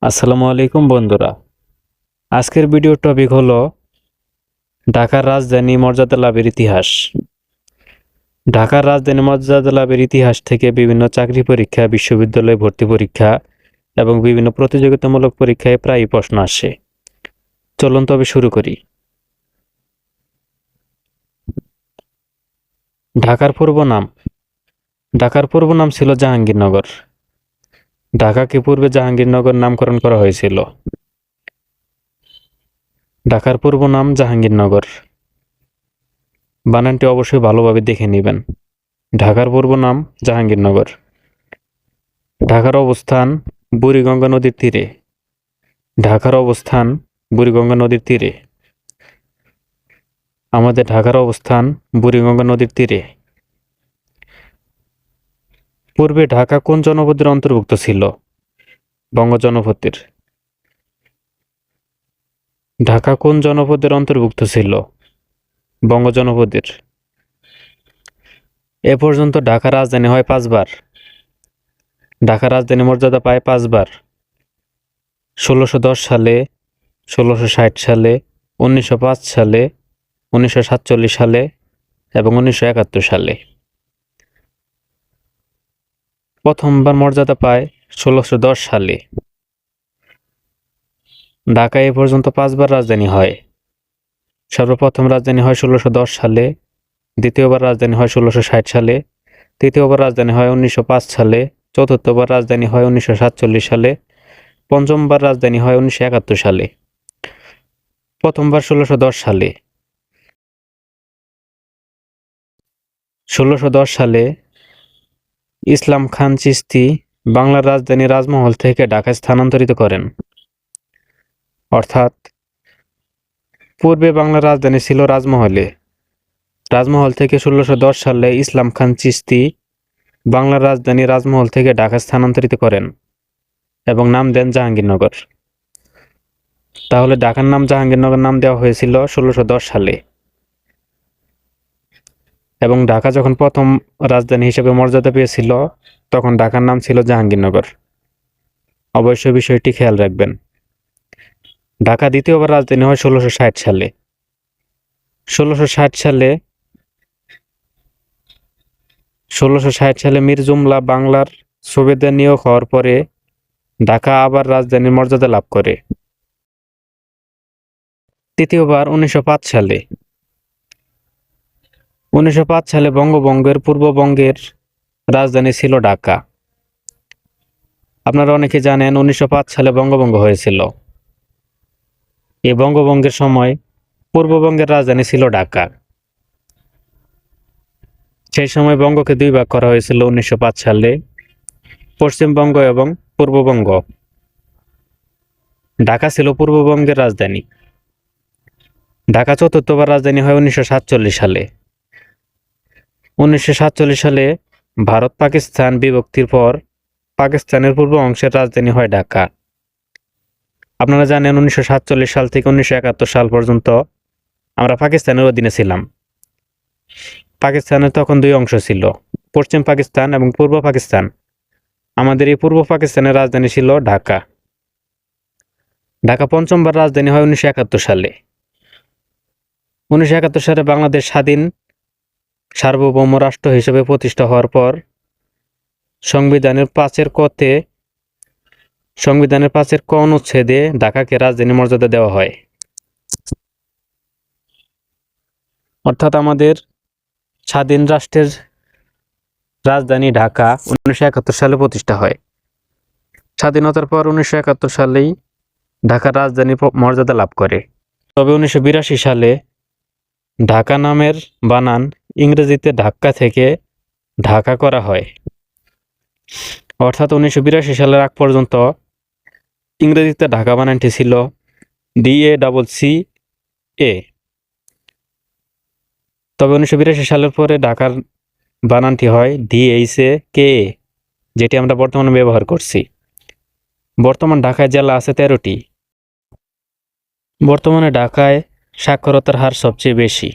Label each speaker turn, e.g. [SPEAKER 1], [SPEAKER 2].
[SPEAKER 1] আসসালামু আলাইকুম বন্ধুরা। আজকের ভিডিওর টপিক হলো ঢাকার রাজধানী মর্যাদা লাভের ইতিহাস। ঢাকার রাজধানী মর্যাদা লাভের ইতিহাস থেকে বিভিন্ন চাকরি পরীক্ষা, বিশ্ববিদ্যালয় ভর্তি পরীক্ষা এবং বিভিন্ন প্রতিযোগিতামূলক পরীক্ষায় প্রায়ই প্রশ্ন আসে। চলুন তবে শুরু করি। ঢাকার পূর্ব নাম। ঢাকার পূর্ব নাম ছিল জাহাঙ্গীরনগর। ঢাকাকে পূর্বে জাহাঙ্গীরনগর নামকরণ করা হয়েছিল। ঢাকার পূর্ব নাম জাহাঙ্গীরনগর। বানানটি অবশ্যই ভালোভাবে দেখে নেবেন। ঢাকার পূর্ব নাম জাহাঙ্গীরনগর। ঢাকার অবস্থান বুড়িগঙ্গা নদীর তীরে। ঢাকার অবস্থান বুড়িগঙ্গা নদীর তীরে। আমাদের ঢাকার অবস্থান বুড়িগঙ্গা নদীর তীরে। পূর্বে ঢাকা কোন জনপদের অন্তর্ভুক্ত ছিল? বঙ্গ জনপদের। ঢাকা কোন জনপদের অন্তর্ভুক্ত ছিল? বঙ্গ জনপদের। এ পর্যন্ত ঢাকা রাজধানী হয় 5 বার। ঢাকা রাজধানী মর্যাদা পায় 5 বার। 1610 সালে, 1660 সালে, 1905 সালে, 1947 সালে এবং 1971 সালে। প্রথমবার মর্যাদা পায় 1610 সালে। ঢাকা এ পর্যন্ত 5 বার রাজধানী হয়। সর্বপ্রথম রাজধানী হয় 1610 সালে, দ্বিতীয়বার রাজধানী হয় 1660 সালে, তৃতীয়বার রাজধানী হয় 1905 সালে, চতুর্থবার রাজধানী হয় 1947 সালে, পঞ্চমবার রাজধানী হয় 1971 সালে। প্রথমবার 1610 সালে। 1610 সালে ইসলাম খান চিশতি বাংলার রাজধানী রাজমহল থেকে ঢাকায় স্থানান্তরিত করেন। অর্থাৎ পূর্বে বাংলার রাজধানী ছিল রাজমহলে। রাজমহল থেকে 1610 সালে ইসলাম খান চিশতি বাংলার রাজধানী রাজমহল থেকে ঢাকা স্থানান্তরিত করেন এবং নাম দেন জাহাঙ্গীরনগর। তাহলে ঢাকার নাম জাহাঙ্গীরনগর নাম দেওয়া হয়েছিল 1610 সালে। এবং ঢাকা যখন প্রথম রাজধানী হিসেবে মর্যাদা পেয়েছিল তখন ঢাকার নাম ছিল জাহাঙ্গীরনগর। অবশ্যই বিষয়টি খেয়াল রাখবেন। ঢাকা দ্বিতীয়বার রাজধানী হয় 1660 সালে। 1660 সালে মীর জুমলা বাংলার সুবেদার নিয়োগ হওয়ার পরে ঢাকা আবার রাজধানীর মর্যাদা লাভ করে। তৃতীয়বার 1905 সালে। 1905 সালে বঙ্গভঙ্গের পূর্ববঙ্গের রাজধানী ছিল ঢাকা। আপনারা অনেকে জানেন 1905 সালে বঙ্গভঙ্গ হয়েছিল। এই বঙ্গভঙ্গের সময় পূর্ববঙ্গের রাজধানী ছিল ঢাকা। সেই সময় বঙ্গকে 2 ভাগ করা হয়েছিল 1905 সালে, পশ্চিমবঙ্গ এবং পূর্ববঙ্গ। ঢাকা ছিল পূর্ববঙ্গের রাজধানী। ঢাকা চতুর্থবার রাজধানী হয় 1947 সালে। 1947 সালে ভারত পাকিস্তান বিভক্তির পর পাকিস্তানের পূর্ব অংশের রাজধানী হয় ঢাকা। আপনারা জানেন 1947 সাল থেকে 1971 সাল পর্যন্ত আমরা পাকিস্তানের অধীনে ছিলাম। পাকিস্তানের তখন 2 অংশ ছিল, পশ্চিম পাকিস্তান এবং পূর্ব পাকিস্তান। আমাদের এই পূর্ব পাকিস্তানের রাজধানী ছিল ঢাকা। ঢাকা পঞ্চমবার রাজধানী হয় 1971 সালে। 1971 সালে বাংলাদেশ স্বাধীন সার্বভৌম রাষ্ট্র হিসেবে প্রতিষ্ঠা হওয়ার পর সংবিধানের 5 ক অনুচ্ছেদে ঢাকাকে রাজধানী মর্যাদা দেওয়া হয়। অর্থাৎ আমাদের স্বাধীন রাষ্ট্রের রাজধানী ঢাকা 1971 সালে প্রতিষ্ঠা হয়। স্বাধীনতার পর 1971 সালেই ঢাকার রাজধানী মর্যাদা লাভ করে। তবে 1982 সালে ঢাকা নামের বানান ইংরেজিতে ধাক্কা থেকে ঢাকা করা হয়। অর্থাৎ 1982 সালের আগ পর্যন্ত ইংরেজিতে ঢাকা বানানটি ছিল DACCA। তবে 1982 সালের পরে ঢাকার বানানটি হয় DHAKA, যেটি আমরা বর্তমানে ব্যবহার করছি। বর্তমান ঢাকায় জেলা আছে 13টি। বর্তমানে ঢাকায় সাক্ষরতার হার সবচেয়ে বেশি।